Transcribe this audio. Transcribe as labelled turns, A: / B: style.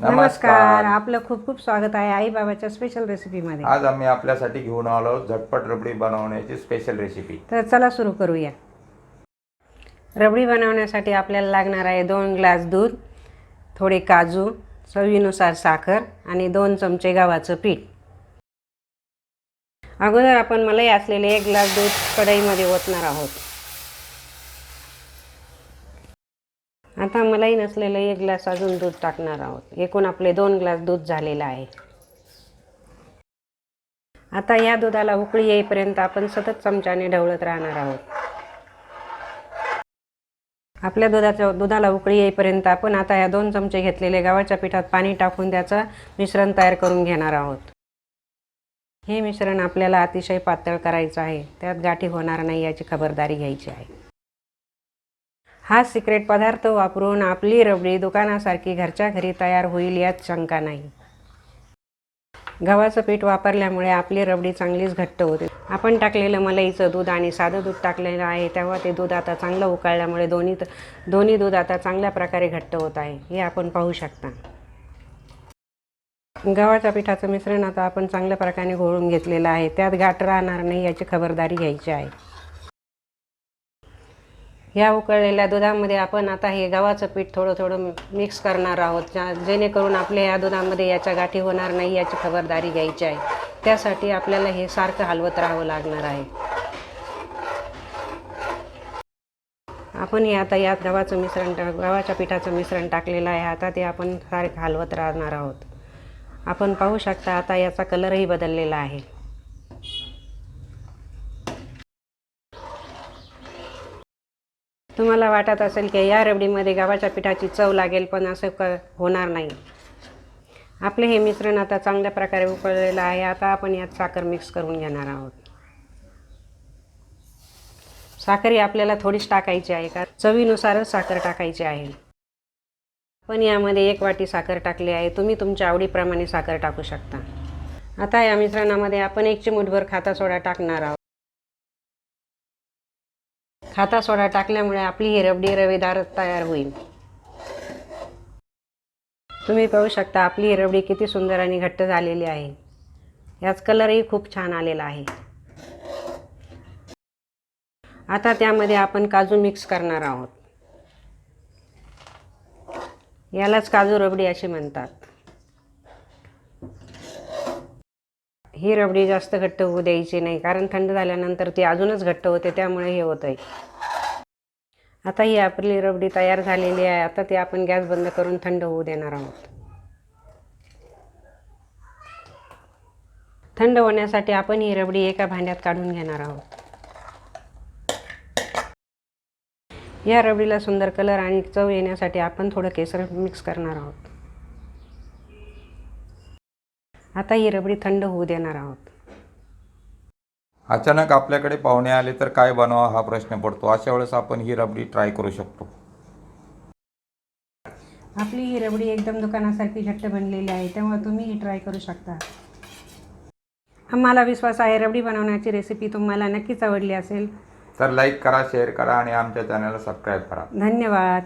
A: नमस्कार, आपलं खूप खूप स्वागत आहे आई बाबाच्या स्पेशल रेसिपीमध्ये।
B: आज आम्ही आपल्यासाठी घेऊन आलो झटपट रबडी बनवण्याची स्पेशल रेसिपी।
A: तर चला सुरू करूया। रबडी बनवण्यासाठी आपल्याला लागणार आहे 2 ग्लास दूध, थोडे काजू, चवीनुसार साखर आणि 2 चमचे गव्हाचं पीठ। अगोदर आपण मलाई असलेले 1 ग्लास दूध कढईमध्ये ओतणार आहोत। आता मलाई नसलेले 1 ग्लास अजून दूध टाकणार आहोत। एकूण आपले 2 ग्लास दूध झालेले आहे। आता या दुधाला उकळी येईपर्यंत आपण सतत चमच्याने ढवळत राहणार आहोत। आपल्या दुधाला उकळी येईपर्यंत आपण आता या 2 चमचे घेतलेले गव्हाच्या पिठात पाणी टाकून त्याचं मिश्रण तयार करून घेणार आहोत। हे मिश्रण आपल्याला अतिशय पातळ करायचं आहे, त्यात गाठी होणार नाही याची खबरदारी घ्यायची आहे। हा सिक्रेट पदार्थ वापरून आपली रबडी दुकानासारखी घरच्या घरी तयार होईल यात शंका नाही। गव्हाचं पीठ वापरल्यामुळे आपली रबडी चांगलीच घट्ट होते। आपण टाकलेलं मलईचं दूध आणि साधं दूध टाकलेलं आहे, तेव्हा ते दूध आता चांगलं उकळल्यामुळे दोन्ही दूध आता चांगल्या प्रकारे घट्ट होत आहे, हे आपण पाहू शकता। गव्हाच्या पिठाचं मिश्रण आता आपण चांगल्या प्रकारे घोळून घेतलेलं आहे, त्यात गाठ राहणार नाही याची खबरदारी घ्यायची आहे। या उकळलेल्या दुधामध्ये आपण आता हे गव्हाचं पीठ थोडं थोडं मिक्स करणार आहोत, जेणेकरून आपल्या या दुधामध्ये याच्या गाठी होणार नाही याची खबरदारी घ्यायची आहे। त्यासाठी आपल्याला हे सारखं हलवत राहावं लागणार आहे। आपण हे आता यात गव्हाच्या पिठाचं मिश्रण टाकलेलं आहे, आता ते आपण सारखं हलवत राहणार आहोत। आपण पाहू शकता आता याचा कलरही बदललेला आहे। तुम्हाला वाटत असेल की या रबडीमध्ये गव्हाच्या पिठाची चव लागेल, पण असं होणार नाही। आपले हे मिश्रण आता चांगल्या प्रकारे उकळलेलं आहे। आता आपण यात साखर मिक्स करून घेणार आहोत। साखर ही आपल्याला थोडीच टाकायची आहे, कारण चवीनुसारच साखर टाकायची आहे। आपण यामध्ये 1 वाटी साखर टाकली आहे, तुम्ही तुमच्या आवडीप्रमाणे साखर टाकू शकता। आता या मिश्रणामध्ये आपण 1 चिमूटभर खाता सोडा टाकणार आहोत। खाता सोडा टाकल्यामुळे आपली ही रबडी रवेदार तयार होईल। तुम्ही पाहू शकता आपली ही रबडी किती सुंदर आणि घट्ट झालेली आहे। याचा कलरही खूप छान आलेला आहे। आता त्यामध्ये आपण काजू मिक्स करणार आहोत। यालाच काजू रबडी असे म्हणतात। ही रबडी जास्त घट्ट होऊ द्यायची नाही, कारण थंड झाल्यानंतर ती अजूनच घट्ट होते, त्यामुळे हे होत आहे। आता ही आपली रबडी तयार झालेली आहे। आता ती आपण गॅस बंद करून थंड होऊ देणार आहोत। थंड होण्यासाठी आपण ही रबडी एका भांड्यात काढून घेणार आहोत। या रबडीला सुंदर कलर आणि चव येण्यासाठी आपण थोडं केसर मिक्स करणार आहोत। आता ही रबडी थंड होऊ देणार आहोत।
B: अचानक आपल्याकडे पाहुणे आले तर काय बनवावा हा प्रश्न पडतो, अशा वेळेस आपण ही रबडी ट्राय करू शकतो।
A: आपली ही रबडी एकदम दुकानासारखी घट्ट बनलेली आहे, तेव्हा तुम्ही ही ट्राय करू शकता। आम्हाला विश्वास आहे रबडी बनवण्याची रेसिपी तुम्हाला नक्कीच आवडली असेल,
B: तर लाईक करा, शेअर करा आणि आमच्या चॅनलला सबस्क्राईब करा।
A: धन्यवाद।